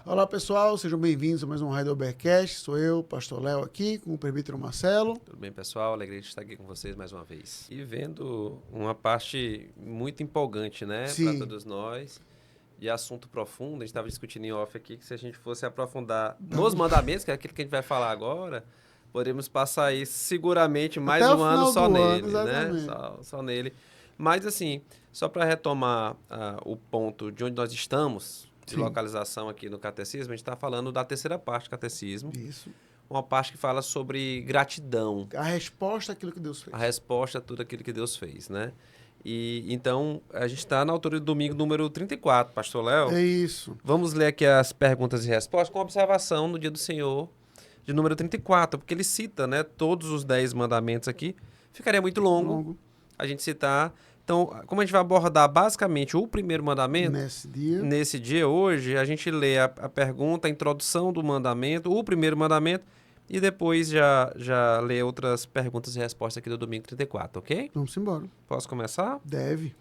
Olá, pessoal, sejam bem-vindos a mais um Heidelbergcast. Sou eu, Pastor Léo, aqui com o presbítero Marcelo. Tudo bem, pessoal? Alegria de estar aqui com vocês mais uma vez. E vendo uma parte muito empolgante, né, para todos nós, de assunto profundo. A gente estava discutindo em off aqui que se a gente fosse aprofundar nos mandamentos, que é aquilo que a gente vai falar agora, poderíamos passar aí seguramente mais Até um ano só nele, né? exatamente. Só nele. Mas, assim, só para retomar o ponto de onde nós estamos, de localização aqui no Catecismo, a gente está falando da terceira parte do Catecismo. Isso. Uma parte que fala sobre gratidão. A resposta àquilo que Deus fez. A resposta a tudo aquilo que Deus fez, né? E então, a gente está na altura do domingo número 34, Pastor Léo. É isso. Vamos ler aqui as perguntas e respostas com observação no dia do Senhor, de número 34, porque ele cita, né, todos os 10 mandamentos aqui. Ficaria muito longo a gente citar. Então, como a gente vai abordar basicamente o primeiro mandamento, nesse dia hoje, a gente lê a pergunta, a introdução do mandamento, o primeiro mandamento, e depois já lê outras perguntas e respostas aqui do domingo 34, ok? Vamos embora. Posso começar? Deve.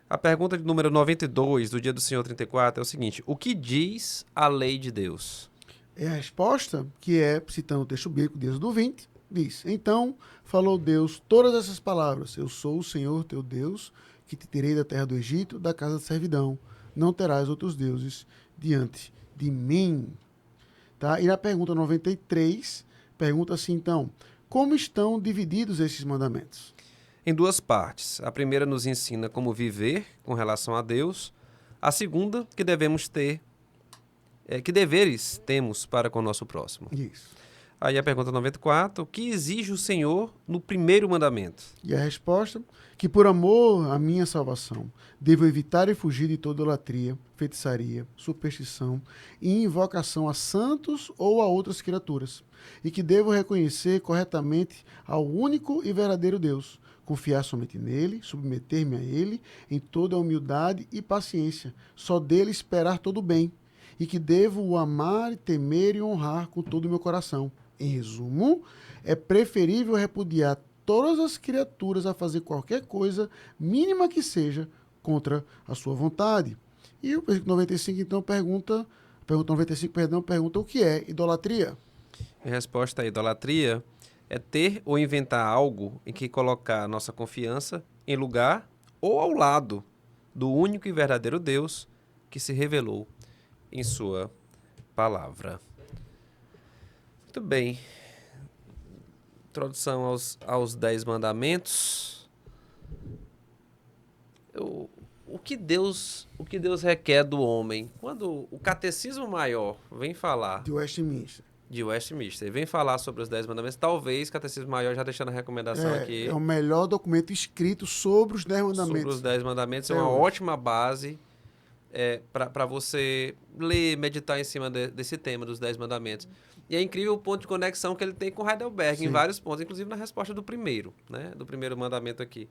A pergunta de número 92 do dia do Senhor 34 é o seguinte: o que diz a lei de Deus? É a resposta, que é, citando o texto bíblico, Deus do 20, diz: Então falou Deus todas essas palavras: Eu sou o Senhor teu Deus, que te tirei da terra do Egito, da casa de servidão. Não terás outros deuses diante de mim. Tá? E na pergunta 93, pergunta assim, então: como estão divididos esses mandamentos? Em duas partes. A primeira nos ensina como viver com relação a Deus. A segunda, que devemos ter, que deveres temos para com o nosso próximo. Isso. Aí a pergunta 94, o que exige o Senhor no primeiro mandamento? E a resposta, que por amor à minha salvação, devo evitar e fugir de toda idolatria, feitiçaria, superstição e invocação a santos ou a outras criaturas, e que devo reconhecer corretamente ao único e verdadeiro Deus, confiar somente nele, submeter-me a ele em toda a humildade e paciência, só dele esperar todo o bem, e que devo o amar, temer e honrar com todo o meu coração. Em resumo, é preferível repudiar todas as criaturas a fazer qualquer coisa, mínima que seja, contra a sua vontade. E o versículo 95, então, pergunta o que é idolatria? A resposta à idolatria é ter ou inventar algo em que colocar a nossa confiança em lugar ou ao lado do único e verdadeiro Deus que se revelou em sua palavra. Muito bem. Introdução aos 10 mandamentos. O que Deus requer do homem? Quando o Catecismo Maior vem falar... De Westminster. Vem falar sobre os 10 mandamentos. Talvez o Catecismo Maior, já deixando a recomendação aqui... É o melhor documento escrito sobre os 10 mandamentos. Sobre os 10 mandamentos. É uma ótima base para você ler, meditar em cima desse tema dos 10 mandamentos. E é incrível o ponto de conexão que ele tem com Heidelberg, em vários pontos, inclusive na resposta do primeiro, né? Do primeiro mandamento aqui.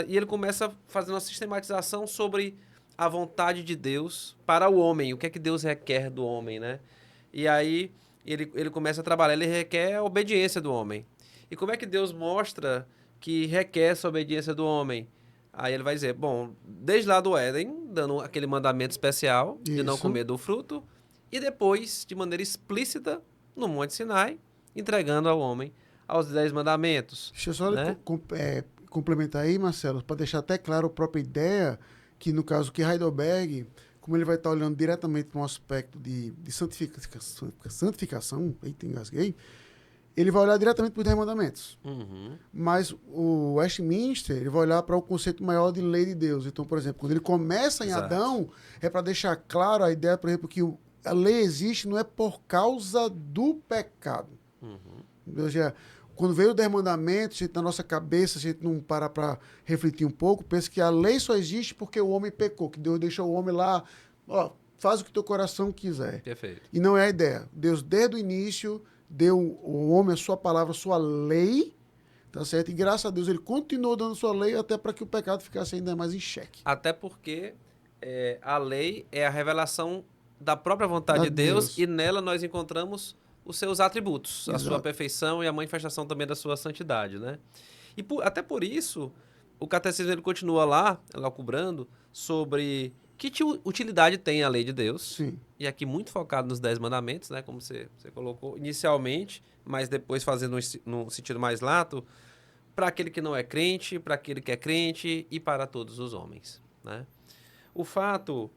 E ele começa fazendo uma sistematização sobre a vontade de Deus para o homem, o que é que Deus requer do homem, né? E aí ele começa a trabalhar, ele requer a obediência do homem. E como é que Deus mostra que requer essa obediência do homem? Aí ele vai dizer, bom, desde lá do Éden, dando aquele mandamento especial de não comer do fruto, e depois, de maneira explícita, no Monte Sinai, entregando ao homem aos 10 mandamentos. Deixa eu só complementar aí, Marcelo, para deixar até claro a própria ideia, que no caso que Heidelberg, como ele vai estar olhando diretamente para um aspecto de santificação, eita, engasguei, ele vai olhar diretamente para os 10 mandamentos. Mas o Westminster, ele vai olhar para o conceito maior de lei de Deus. Então, por exemplo, quando ele começa em Adão, é para deixar claro a ideia, por exemplo, que a lei existe não é por causa do pecado. Ou seja, quando veio o 10 mandamentos, na nossa cabeça, a gente não para refletir um pouco, pensa que a lei só existe porque o homem pecou, que Deus deixou o homem lá, faz o que teu coração quiser. Perfeito. E não é a ideia. Deus, desde o início, deu ao homem a sua palavra, a sua lei, tá certo? E graças a Deus ele continuou dando sua lei até para que o pecado ficasse ainda mais em xeque. Até porque a lei é a revelação da própria vontade de Deus e nela nós encontramos os seus atributos, a sua perfeição e a manifestação também da sua santidade, né? E até por isso, o catecismo ele continua lá cobrando sobre Que utilidade tem a lei de Deus? Sim. E aqui muito focado nos 10 mandamentos, né? Como você colocou inicialmente, mas depois fazendo num sentido mais lato, para aquele que não é crente, para aquele que é crente e para todos os homens, né? O fato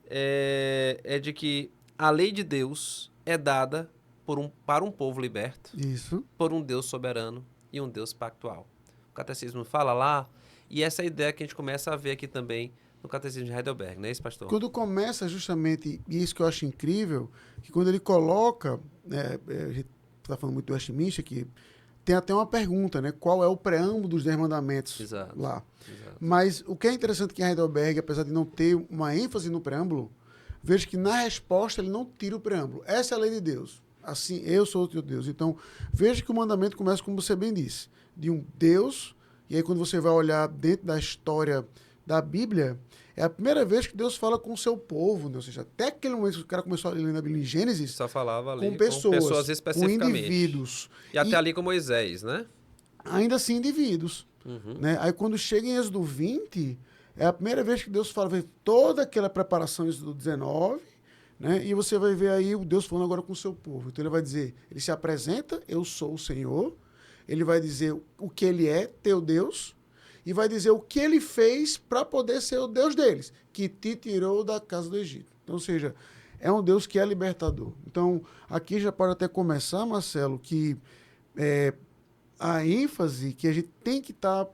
é de que a lei de Deus é dada para um povo liberto, Isso. por um Deus soberano e um Deus pactual. O catecismo fala lá, e essa é a ideia que a gente começa a ver aqui também no catecismo de Heidelberg, não é isso, pastor? Quando começa justamente, e isso que eu acho incrível, que quando ele coloca, a gente está falando muito do Westminster, que tem até uma pergunta, né? Qual é o preâmbulo dos 10 mandamentos Exato, lá? exato. Mas o que é interessante que em Heidelberg, apesar de não ter uma ênfase no preâmbulo, vejo que na resposta ele não tira o preâmbulo. Essa é a lei de Deus. Assim, eu sou o teu Deus. Então, veja que o mandamento começa, como você bem disse, de um Deus, e aí quando você vai olhar dentro da história da Bíblia, é a primeira vez que Deus fala com o seu povo, né? Ou seja, até aquele momento que o cara começou a ler na Bíblia em Gênesis, Só falava ali com pessoas, com especificamente. indivíduos. E até ali com Moisés, né? Ainda assim, indivíduos. Uhum. Né? Aí quando chega em Êxodo 20, é a primeira vez que Deus fala, vê toda aquela preparação em Êxodo 19, né? E você vai ver aí o Deus falando agora com o seu povo. Então ele vai dizer, ele se apresenta, eu sou o Senhor, ele vai dizer o que ele é, teu Deus, e vai dizer o que ele fez para poder ser o Deus deles, que te tirou da casa do Egito. Então, ou seja, é um Deus que é libertador. Então, aqui já pode até começar, Marcelo, que a ênfase que a gente tem que estar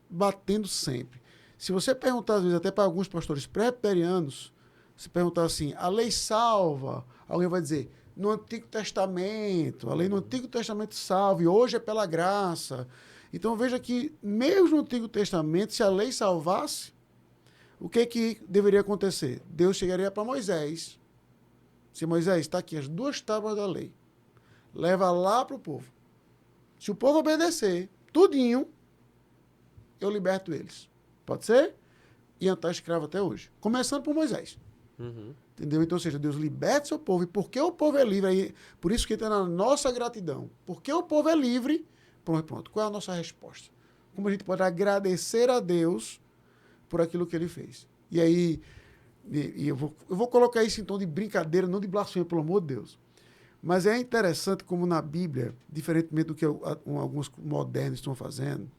batendo sempre. Se você perguntar, às vezes, até para alguns pastores presbiterianos, se perguntar assim, a lei salva, alguém vai dizer, no Antigo Testamento, a lei no Antigo Testamento salva, e hoje é pela graça. Então veja que, mesmo no Antigo Testamento, se a lei salvasse, o que deveria acontecer? Deus chegaria para Moisés. Se Moisés está aqui, as 2 tábuas da lei, leva lá para o povo. Se o povo obedecer, tudinho, eu liberto eles. Pode ser? E estar escravo até hoje. Começando por Moisés. Uhum. Entendeu? Então, ou seja, Deus liberta seu povo. E porque o povo é livre, aí, por isso que entra na nossa gratidão. Porque o povo é livre, pronto. Qual é a nossa resposta? Como a gente pode agradecer a Deus por aquilo que ele fez? E aí, eu vou colocar isso em tom de brincadeira, não de blasfêmia, pelo amor de Deus. Mas é interessante como na Bíblia, diferentemente do que alguns modernos estão fazendo,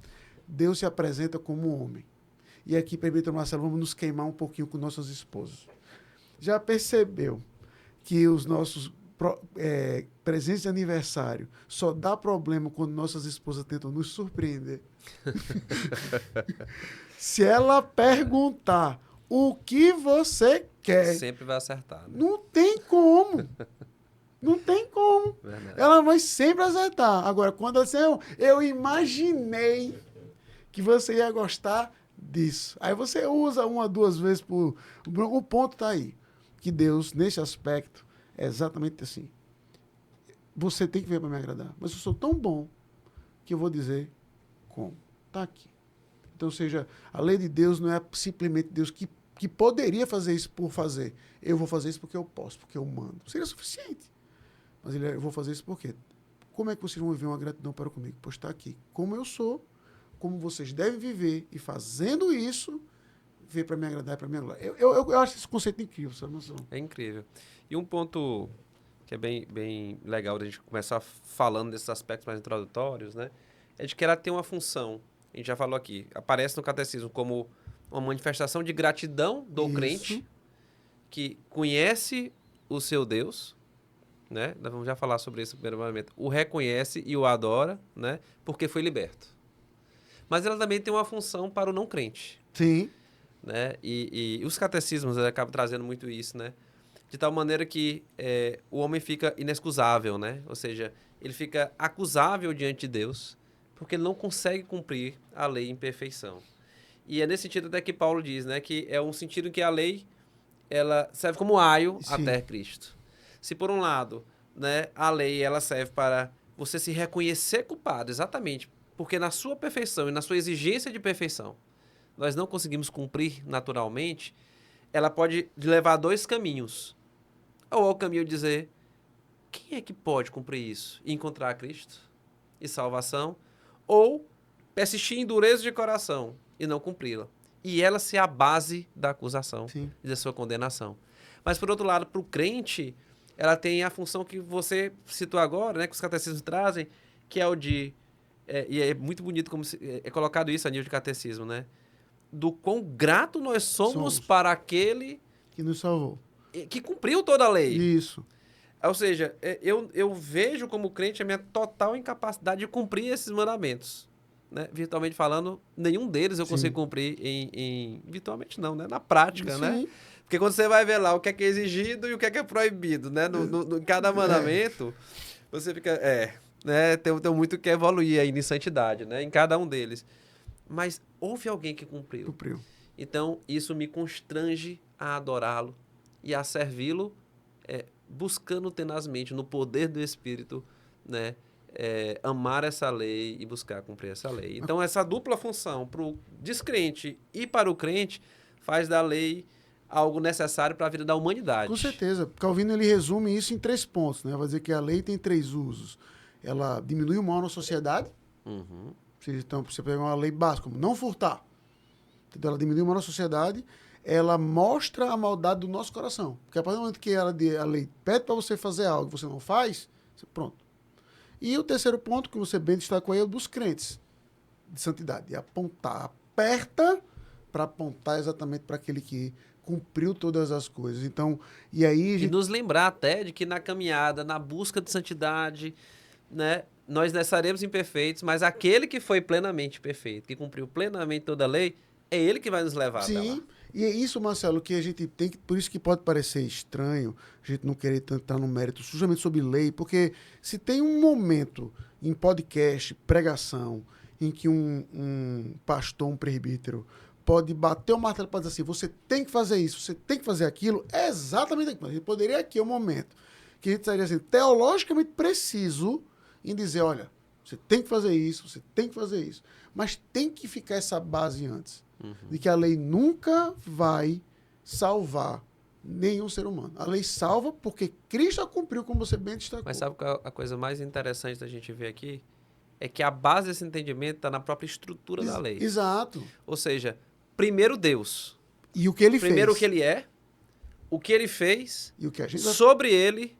Deus se apresenta como um homem. E aqui, permita, Marcelo, vamos nos queimar um pouquinho com nossas esposas. Já percebeu que os nossos presentes de aniversário só dá problema quando nossas esposas tentam nos surpreender? Se ela perguntar o que você quer, sempre vai acertar, né? não tem como. Não tem como. Verdade. Ela vai sempre acertar. Agora, quando ela disser, eu imaginei que você ia gostar disso. Aí você usa 1 ou 2 vezes por... O ponto está aí. Que Deus, nesse aspecto, é exatamente assim. Você tem que ver para me agradar. Mas eu sou tão bom que eu vou dizer como. Está aqui. Então, ou seja, a lei de Deus não é simplesmente Deus que poderia fazer isso por fazer. Eu vou fazer isso porque eu posso, porque eu mando. Seria suficiente. Mas eu vou fazer isso por quê? Como é que vocês vão viver uma gratidão para comigo? Pois está aqui. Como eu sou, como vocês devem viver, e fazendo isso, ver para me agradar e para me agradar. Eu acho esse conceito incrível, sabe, Marcelo? É incrível. E um ponto que é bem legal da gente começar falando desses aspectos mais introdutórios, né? É de que ela tem uma função. A gente já falou aqui. Aparece no catecismo como uma manifestação de gratidão do crente que conhece o seu Deus, né? Nós vamos já falar sobre isso no primeiro momento. O reconhece e o adora, né? Porque foi liberto. Mas ela também tem uma função para o não crente. Sim. Né? E os catecismos acabam trazendo muito isso, né? De tal maneira que o homem fica inexcusável, né? Ou seja, ele fica acusável diante de Deus porque ele não consegue cumprir a lei em perfeição. E é nesse sentido até que Paulo diz, né? Que é um sentido em que a lei ela serve como aio até Cristo. Se por um lado, né, a lei ela serve para você se reconhecer culpado, exatamente, porque na sua perfeição e na sua exigência de perfeição, nós não conseguimos cumprir naturalmente, ela pode levar a 2 caminhos. Ou ao caminho de dizer, quem é que pode cumprir isso? E encontrar Cristo e salvação? Ou persistir em dureza de coração e não cumpri-la. e ela ser a base da acusação Sim. e da sua condenação. Mas, por outro lado, para o crente, ela tem a função que você citou agora, né, que os catecismos trazem, que é o de... e é muito bonito como é colocado isso a nível de catecismo, né? Do quão grato nós somos para aquele que nos salvou. Que cumpriu toda a lei. Isso. Ou seja, eu vejo como crente a minha total incapacidade de cumprir esses mandamentos. Né? Virtualmente falando, nenhum deles eu consigo cumprir virtualmente não, né? Na prática, né? Porque quando você vai ver lá o que é exigido e o que é proibido, né? Em cada mandamento, você fica... né? Tem muito que evoluir aí em santidade, né? Em cada um deles. Mas houve alguém que cumpriu. Então, isso me constrange a adorá-lo e a servi-lo, buscando tenazmente, no poder do Espírito, né? Amar essa lei e buscar cumprir essa lei. Então, essa dupla função para o descrente e para o crente faz da lei algo necessário para a vida da humanidade. Com certeza. Calvino ele resume isso em 3 pontos. Né? Vai dizer que a lei tem 3 usos. Ela diminui o mal na sociedade. Uhum. Então, você pega uma lei básica, como não furtar. Entendeu? Ela diminui o mal na sociedade. Ela mostra a maldade do nosso coração. Porque a partir do momento que a lei pede para você fazer algo e você não faz, pronto. E o terceiro ponto, que você bem destacou aí, é o dos crentes de santidade. É apontar, aperta para apontar exatamente para aquele que cumpriu todas as coisas. Então, e aí... E nos lembrar até de que na caminhada, na busca de santidade, né, nós seremos imperfeitos, mas aquele que foi plenamente perfeito, que cumpriu plenamente toda a lei, é ele que vai nos levar até lá. Sim, e é isso, Marcelo, que a gente tem que... Por isso que pode parecer estranho a gente não querer entrar no mérito justamente sobre lei, porque se tem um momento em podcast, pregação, em que um pastor, um presbítero, pode bater o martelo para dizer assim, você tem que fazer isso, você tem que fazer aquilo, é exatamente aquilo. A gente poderia aqui, um momento, que a gente estaria assim, teologicamente preciso em dizer, olha, você tem que fazer isso, você tem que fazer isso. Mas tem que ficar essa base antes. De que a lei nunca vai salvar nenhum ser humano. A lei salva porque Cristo a cumpriu, como você bem destacou. Mas sabe qual é a coisa mais interessante da gente ver aqui? É que a base desse entendimento está na própria estrutura da lei. Exato. Ou seja, primeiro Deus. E o que ele primeiro fez. O que ele é, o que ele fez, e o que a gente sobre ele,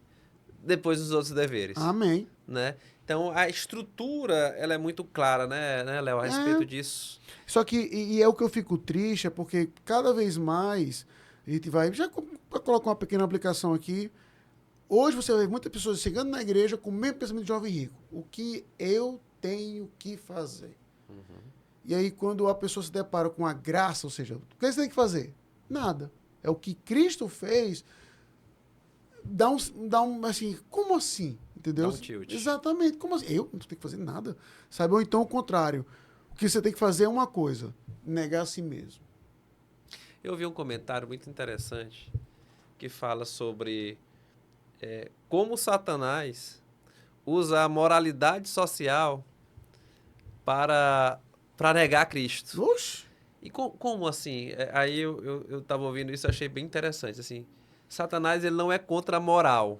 depois os outros deveres. Amém. Né? Então, a estrutura, ela é muito clara, né, Léo, a respeito disso. Só que, e é o que eu fico triste, é porque cada vez mais a gente vai... Já colocar uma pequena aplicação aqui. Hoje você vê muitas pessoas chegando na igreja com o mesmo pensamento de jovem rico. O que eu tenho que fazer? E aí, quando a pessoa se depara com a graça, ou seja, o que você tem que fazer? Nada. É o que Cristo fez. Dá um assim, como assim? Entendeu? Dá um tilt. Exatamente. Como assim? Eu não tenho que fazer nada. Sabe? Ou então o contrário. O que você tem que fazer é uma coisa. Negar a si mesmo. Eu vi um comentário muito interessante que fala sobre como Satanás usa a moralidade social para negar Cristo. Oxe! E como assim? Aí eu estava ouvindo isso e achei bem interessante. Assim, Satanás ele não é contra a moral.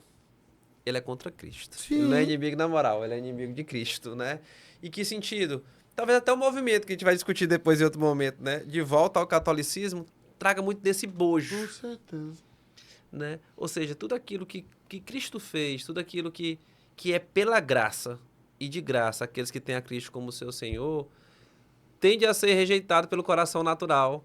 Ele é contra Cristo. Sim. Ele não é inimigo da moral, ele é inimigo de Cristo, né? E que sentido? Talvez até o movimento que a gente vai discutir depois em outro momento, né? De volta ao catolicismo, traga muito desse bojo. Com certeza. Né? Ou seja, tudo aquilo que Cristo fez, tudo aquilo que é pela graça e de graça, aqueles que têm a Cristo como seu Senhor, tende a ser rejeitado pelo coração natural.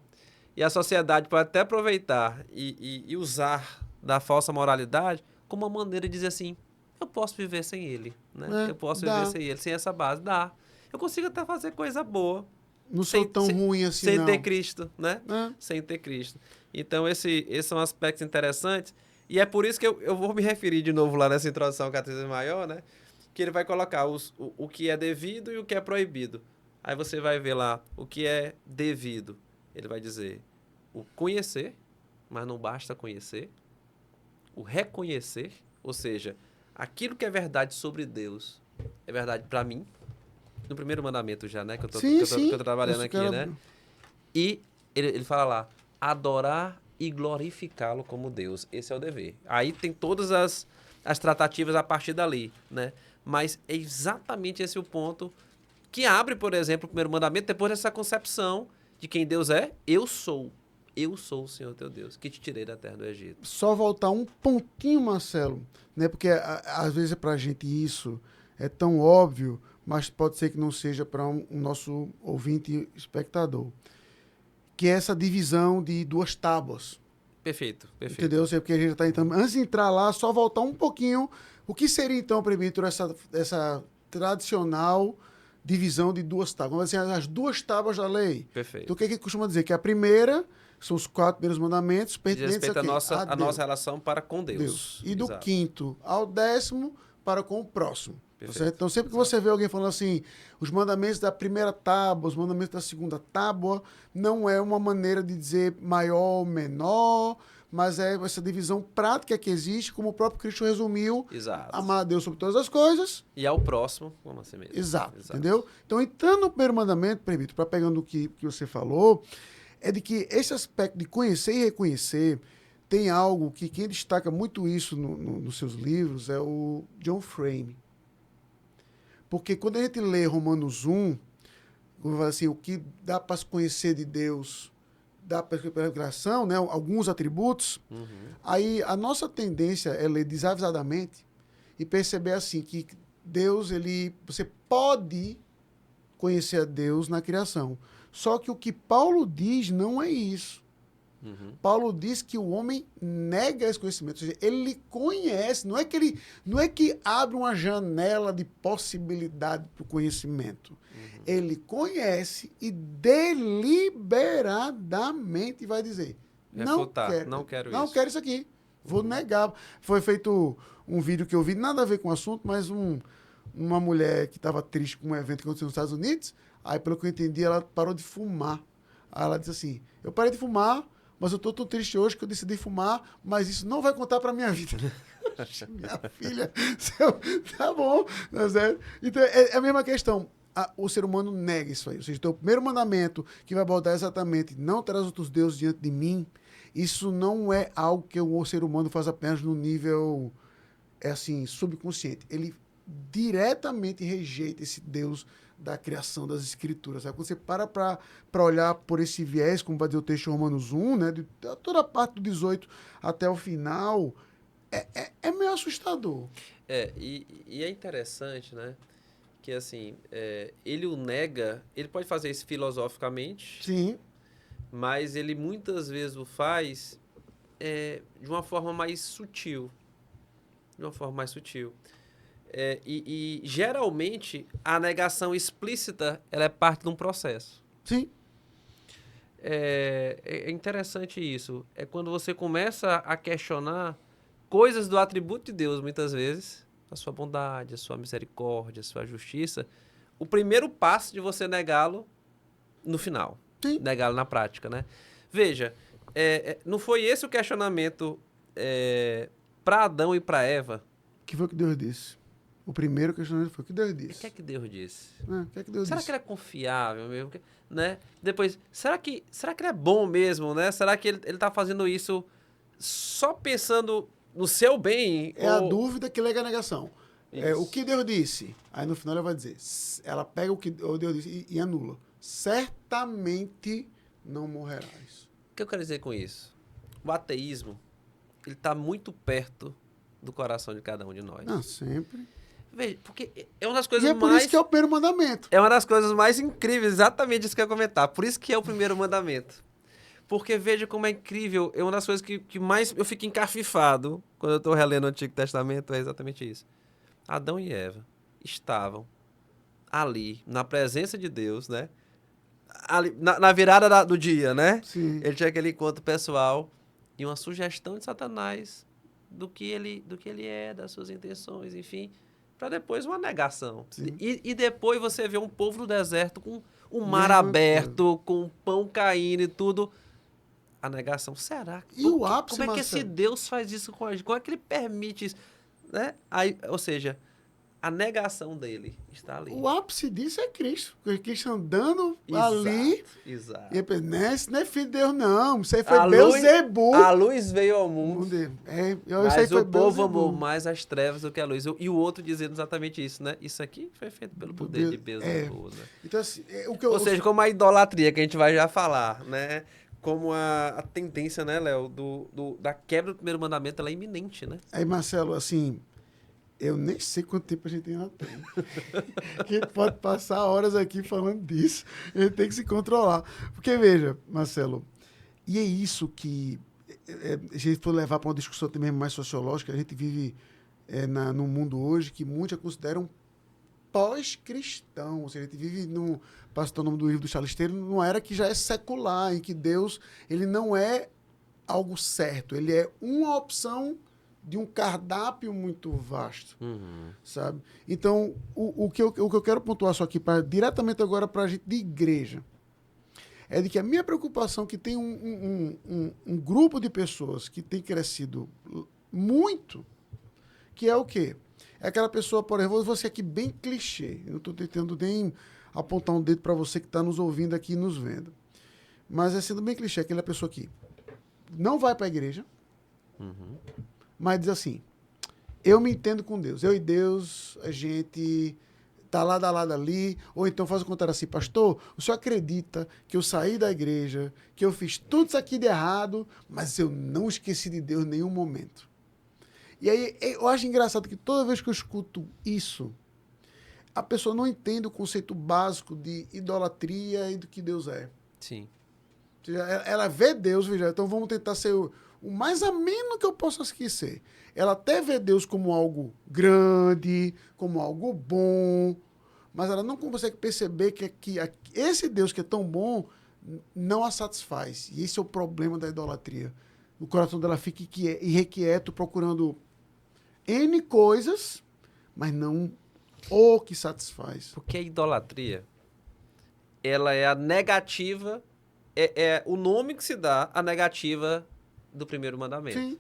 E a sociedade pode até aproveitar e usar da falsa moralidade como uma maneira de dizer assim, eu posso viver sem ele, né? Eu posso viver sem ele, sem essa base, dá. Eu consigo até fazer coisa boa. Não sou tão ruim assim, sem não. ter Cristo, né? Sem ter Cristo. Então, esses são aspectos interessantes. E é por isso que eu vou me referir de novo lá nessa introdução ao Catecismo Maior, né? Que ele vai colocar o que é devido e o que é proibido. Aí você vai ver lá o que é devido. Ele vai dizer o conhecer, mas não basta conhecer. O reconhecer, ou seja, aquilo que é verdade sobre Deus é verdade para mim. No primeiro mandamento já, né? Que eu tô trabalhando aqui, né? E ele fala lá, adorar e glorificá-lo como Deus. Esse é o dever. Aí tem todas as tratativas a partir dali, né? Mas é exatamente esse o ponto que abre, por exemplo, o primeiro mandamento depois dessa concepção de quem Deus é, eu sou o Senhor teu Deus, que te tirei da terra do Egito. Só voltar um pontinho, Marcelo, né? Porque às vezes pra gente isso é tão óbvio, mas pode ser que não seja para um nosso ouvinte espectador. Que é essa divisão de 2 tábuas. Perfeito, perfeito. Entendeu? Porque a gente está então, antes de entrar lá, só voltar um pouquinho. O que seria então, Presbítero, essa tradicional divisão de 2 tábuas? Vamos dizer, as 2 tábuas da lei. Perfeito. Então o que é que costuma dizer? Que a primeira são os 4 primeiros mandamentos pertinentes Diz respeito a à nossa relação para com Deus. E do Exato. 5º ao 10º para com o próximo. Perfeito. Então, sempre que você vê alguém falando assim, os mandamentos da primeira tábua, os mandamentos da segunda tábua, não é uma maneira de dizer maior ou menor, mas é essa divisão prática que existe, como o próprio Cristo resumiu. Exato. Amar a Deus sobre todas as coisas. E ao próximo, como assim mesmo. Exato. Entendeu? Então, entrando no primeiro mandamento, Presbítero, para pegando o que você falou, é de que esse aspecto de conhecer e reconhecer tem algo que quem destaca muito isso nos seus livros é o John Frame. Porque quando a gente lê Romanos 1, como fala assim, o que dá para se conhecer de Deus, dá para pela criação, né, alguns atributos, aí a nossa tendência é ler desavisadamente e perceber assim que Deus, você pode conhecer a Deus na criação. Só que o que Paulo diz não é isso. Paulo diz que o homem nega esse conhecimento, ou seja, ele conhece, não é que abre uma janela de possibilidade para o conhecimento. Ele conhece e deliberadamente vai dizer, não quero isso aqui, vou negar. Foi feito um vídeo que eu vi, nada a ver com o assunto, mas uma mulher que estava triste com um evento que aconteceu nos Estados Unidos, aí pelo que eu entendi, ela parou de fumar. Aí ela disse assim, eu parei de fumar, mas eu estou tão triste hoje que eu decidi fumar, mas isso não vai contar para minha vida. Minha filha, tá bom, tá certo? Então, é a mesma questão. O ser humano nega isso aí. Ou seja, então, o primeiro mandamento que vai botar exatamente, não terás outros deuses diante de mim, isso não é algo que o ser humano faz apenas no nível, subconsciente. Ele diretamente rejeita esse Deus da criação das escrituras. Sabe? Quando você para olhar por esse viés, como vai dizer o texto de Romanos 1, né, de toda a parte do 18 até o final, é meio assustador. E é interessante, né, que assim, ele o nega, ele pode fazer isso filosoficamente, sim, mas ele muitas vezes o faz de uma forma mais sutil. E geralmente a negação explícita ela é parte de um processo. Sim. É interessante isso. É quando você começa a questionar coisas do atributo de Deus, muitas vezes, a sua bondade, a sua misericórdia, a sua justiça. O primeiro passo de você negá-lo no final. Sim. Negá-lo na prática, né? Veja, não foi esse o questionamento para Adão e para Eva? Que foi o que Deus disse? O primeiro questionamento foi o que Deus disse. O que é que Deus disse? O que é que Deus será disse? que ele é confiável mesmo? Né? Depois, será que ele é bom mesmo? Né? Será que ele está fazendo isso só pensando no seu bem? A dúvida que lega a negação. O que Deus disse? Aí no final ela vai dizer, ela pega o que Deus disse e anula. Certamente não morrerás. O que eu quero dizer com isso? O ateísmo, ele está muito perto do coração de cada um de nós. Não, sempre. Veja, porque é uma das coisas mais... E é por isso que é o primeiro mandamento. É uma das coisas mais incríveis, exatamente isso que eu ia comentar. Por isso que é o primeiro mandamento. Porque veja como é incrível, é uma das coisas que mais eu fico encafifado quando eu estou relendo o Antigo Testamento, é exatamente isso. Adão e Eva estavam ali, na presença de Deus, né? Ali, na virada do dia, né? Sim. Ele tinha aquele encontro pessoal e uma sugestão de Satanás do que ele é, das suas intenções, enfim, para depois uma negação. E depois você vê um povo no deserto com o mar aberto, com o pão caindo e tudo. A negação, será? E o ápice, como é que esse Deus faz isso com a gente? Como é que ele permite isso? Né? Aí, ou seja, a negação dele está ali. O ápice disso é Cristo. Cristo andando Exato, ali. Exato. E ele pensa, não é filho de Deus, não. Isso aí foi Beelzebu. A luz veio ao mundo. Mas o povo amou mais as trevas do que a luz. E o outro dizendo exatamente isso, né? Isso aqui foi feito pelo poder de Beelzebu, né? Então, assim, Ou seja, como a idolatria, que a gente vai já falar, né? Como a tendência, né, Léo, da quebra do primeiro mandamento, ela é iminente, né? Aí, Marcelo, assim, eu nem sei quanto tempo a gente ainda tem. A gente pode passar horas aqui falando disso. A gente tem que se controlar. Porque, veja, Marcelo, e é isso que a gente for levar para uma discussão também mais sociológica, a gente vive num mundo hoje que muitos consideram pós-cristão. Ou seja, a gente vive, para citar o nome do livro do Charles Taylor, numa era que já é secular, em que Deus ele não é algo certo, ele é uma opção de um cardápio muito vasto, sabe? Então, o que eu quero pontuar só aqui, diretamente agora para a gente de igreja, é de que a minha preocupação é que tem um grupo de pessoas que tem crescido muito, que é o quê? É aquela pessoa, por exemplo, você aqui bem clichê, eu estou tentando nem apontar um dedo para você que está nos ouvindo aqui e nos vendo, mas é sendo bem clichê, aquela pessoa que não vai para a igreja, mas diz assim, eu me entendo com Deus, eu e Deus, a gente tá lado a lado ali, ou então faz o contrário assim, pastor, o senhor acredita que eu saí da igreja, que eu fiz tudo isso aqui de errado, mas eu não esqueci de Deus em nenhum momento. E aí eu acho engraçado que toda vez que eu escuto isso, a pessoa não entende o conceito básico de idolatria e do que Deus é. Sim. Ou seja, ela vê Deus, veja, então vamos tentar ser o mais ameno que eu possa ser. Ela até vê Deus como algo grande, como algo bom, mas ela não consegue perceber que esse Deus que é tão bom não a satisfaz. E esse é o problema da idolatria. O coração dela fica irrequieto, procurando N coisas, mas não o que satisfaz. Porque a idolatria, ela é a negativa, é o nome que se dá à negativa do primeiro mandamento. Sim.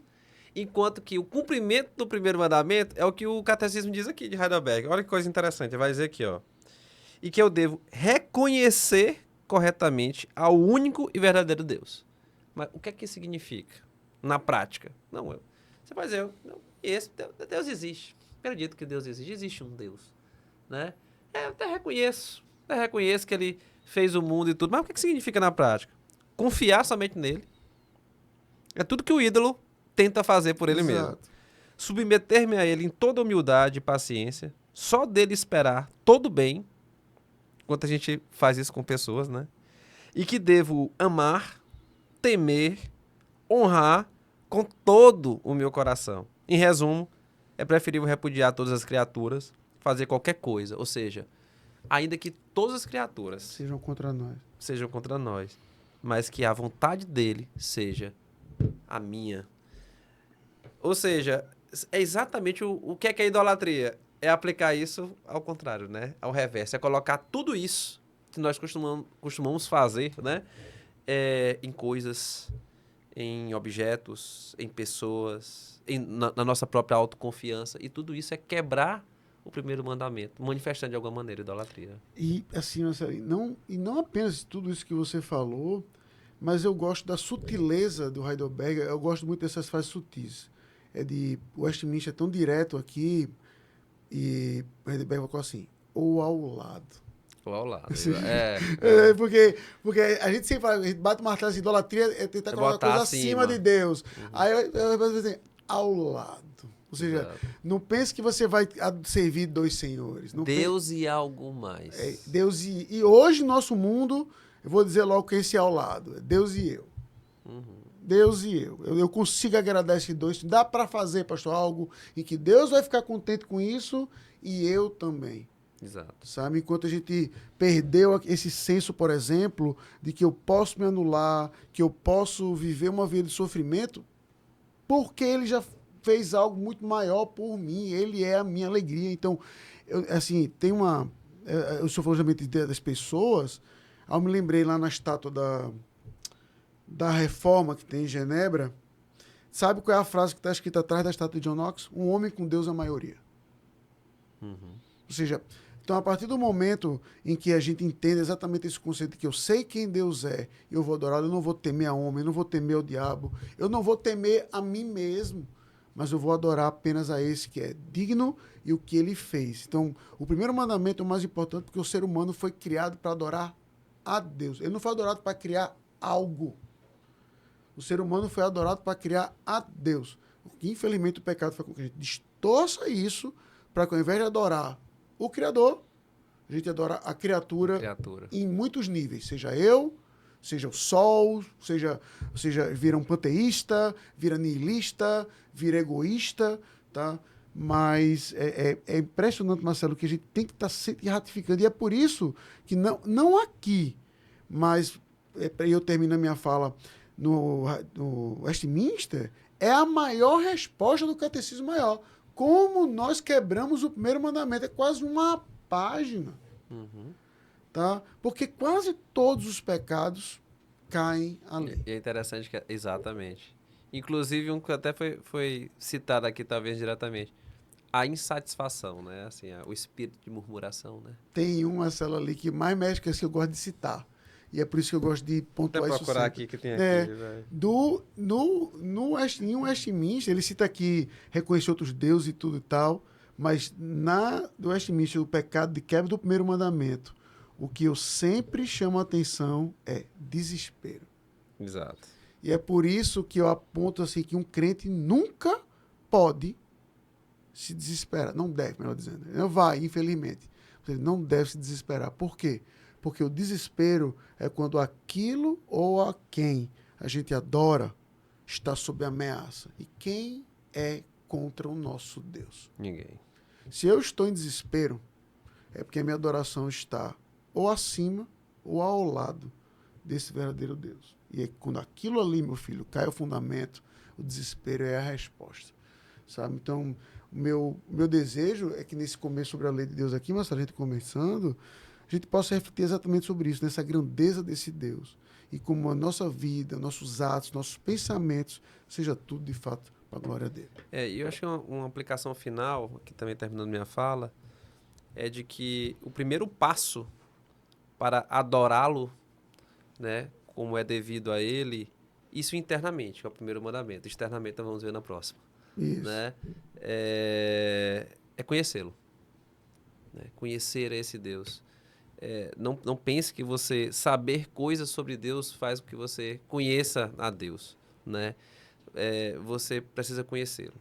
Enquanto que o cumprimento do primeiro mandamento é o que o catecismo diz aqui de Heidelberg. Olha que coisa interessante, ele vai dizer aqui, ó. E que eu devo reconhecer corretamente ao único e verdadeiro Deus. Mas o que é que isso significa na prática? Não, você vai dizer, Deus existe. Acredito que Deus existe. Existe um Deus, né? Eu até reconheço que ele fez o mundo e tudo. Mas o que significa na prática? Confiar somente nele. É tudo que o ídolo tenta fazer por ele mesmo. Submeter-me a ele em toda humildade e paciência. Só dele esperar todo bem. Enquanto a gente faz isso com pessoas, né? E que devo amar, temer, honrar com todo o meu coração. Em resumo, é preferível repudiar todas as criaturas, fazer qualquer coisa. Ou seja, ainda que todas as criaturas sejam contra nós, mas que a vontade dele seja a minha. Ou seja, é exatamente o que é a idolatria? É aplicar isso ao contrário, né? Ao reverso. É colocar tudo isso que nós costumamos fazer, né? Em coisas, em objetos, em pessoas, na nossa própria autoconfiança. E tudo isso é quebrar o primeiro mandamento, manifestando de alguma maneira a idolatria. E assim, não apenas tudo isso que você falou, mas eu gosto da sutileza do Heidelberg, eu gosto muito dessas frases sutis. Westminster é tão direto aqui, e o Heidelberg colocou assim, ou ao lado. Ou ao lado. Porque a gente sempre fala, a gente bate o martelo assim, idolatria é tentar colocar coisa acima de Deus. Aí eu vou dizer, ao lado. Ou seja, não pense que você vai servir dois senhores. Não Deus e algo mais. Deus e hoje, nosso mundo, eu vou dizer logo que esse é ao lado. É Deus e eu. Deus e eu. Eu consigo agradar esses dois. Dá para fazer, pastor, algo em que Deus vai ficar contente com isso e eu também. Exato. Sabe? Enquanto a gente perdeu esse senso, por exemplo, de que eu posso me anular, que eu posso viver uma vida de sofrimento, porque ele já fez algo muito maior por mim. Ele é a minha alegria. Então, tem uma... Eu sou falando das pessoas. Eu me lembrei lá na estátua da Reforma que tem em Genebra. Sabe qual é a frase que está escrita atrás da estátua de John Knox? Um homem com Deus é a maioria. Uhum. Ou seja, então a partir do momento em que a gente entende exatamente esse conceito de que eu sei quem Deus é, eu vou adorá-lo, eu não vou temer a homem, eu não vou temer ao diabo, eu não vou temer a mim mesmo, mas eu vou adorar apenas a esse que é digno e o que ele fez. Então, o primeiro mandamento é o mais importante porque o ser humano foi criado para adorar a Deus. Ele não foi adorado para criar algo. O ser humano foi adorado para criar a Deus. Infelizmente, o pecado foi com que a gente distorça isso para que ao invés de adorar o Criador, a gente adora a criatura em muitos níveis. Seja eu, seja o sol, seja vira um panteísta, vira nihilista, vira egoísta, tá? Mas é impressionante, Marcelo, que a gente tem que estar sempre ratificando. E é por isso que não aqui, mas eu termino a minha fala no Westminster, é a maior resposta do Catecismo Maior. Como nós quebramos o primeiro mandamento. É quase uma página. Uhum. Tá? Porque quase todos os pecados caem ali. E é interessante que... Exatamente. Inclusive, um que até foi citado aqui, talvez, diretamente. A insatisfação, né? Assim, o espírito de murmuração, né? Tem uma célula ali que mais mexe com esse que eu gosto de citar. E é por isso que eu gosto de pontuar isso sempre. Vou procurar aqui que tem aqui. Em Westminster, ele cita aqui reconhecer outros deuses e tudo e tal, mas do Westminster, o pecado de quebra do primeiro mandamento, o que eu sempre chamo a atenção é desespero. Exato. E é por isso que eu aponto assim que um crente nunca pode se desesperar. Não deve, melhor dizendo. Não vai, infelizmente. Ele não deve se desesperar. Por quê? Porque o desespero é quando aquilo ou a quem a gente adora está sob ameaça. E quem é contra o nosso Deus? Ninguém. Se eu estou em desespero, é porque a minha adoração está ou acima ou ao lado desse verdadeiro Deus. E é quando aquilo ali, meu filho, cai ao fundamento, o desespero é a resposta. Sabe? Então, o meu desejo é que nesse começo sobre a lei de Deus aqui, mas a gente começando, a gente possa refletir exatamente sobre isso, nessa grandeza desse Deus. E como a nossa vida, nossos atos, nossos pensamentos, seja tudo de fato para a glória dele. E eu acho que uma aplicação final, que também terminando minha fala, é de que o primeiro passo para adorá-lo, né, como é devido a ele, isso internamente, que é o primeiro mandamento. Externamente, nós vamos ver na próxima. Isso. Né? É conhecê-lo. Né? Conhecer esse Deus. Não pense que você saber coisas sobre Deus faz com que você conheça a Deus. Né? Você precisa conhecê-lo.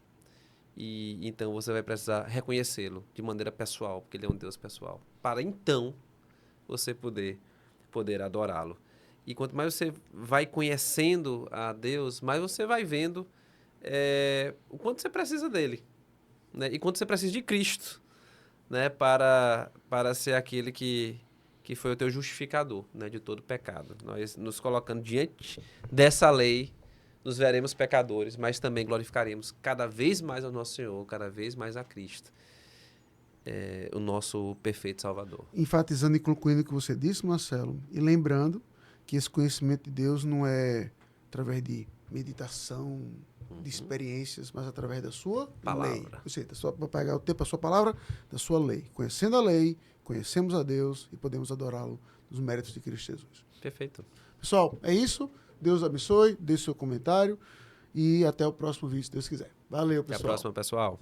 E então você vai precisar reconhecê-lo de maneira pessoal, porque ele é um Deus pessoal. Para então você poder adorá-lo. E quanto mais você vai conhecendo a Deus, mais você vai vendo o quanto você precisa dele. Né? E quanto você precisa de Cristo, né? para ser aquele que foi o teu justificador, né? De todo pecado. Nós nos colocando diante dessa lei, nos veremos pecadores, mas também glorificaremos cada vez mais ao nosso Senhor, cada vez mais a Cristo, o nosso perfeito Salvador. Enfatizando e concluindo o que você disse, Marcelo, e lembrando que esse conhecimento de Deus não é através de meditação, de experiências, mas através da sua palavra. Lei. Ou seja, para pegar o tempo, a sua palavra, da sua lei. Conhecendo a lei, conhecemos a Deus e podemos adorá-lo nos méritos de Cristo Jesus. Perfeito. Pessoal, é isso. Deus abençoe, deixe seu comentário e até o próximo vídeo, se Deus quiser. Valeu, pessoal. Até a próxima, pessoal.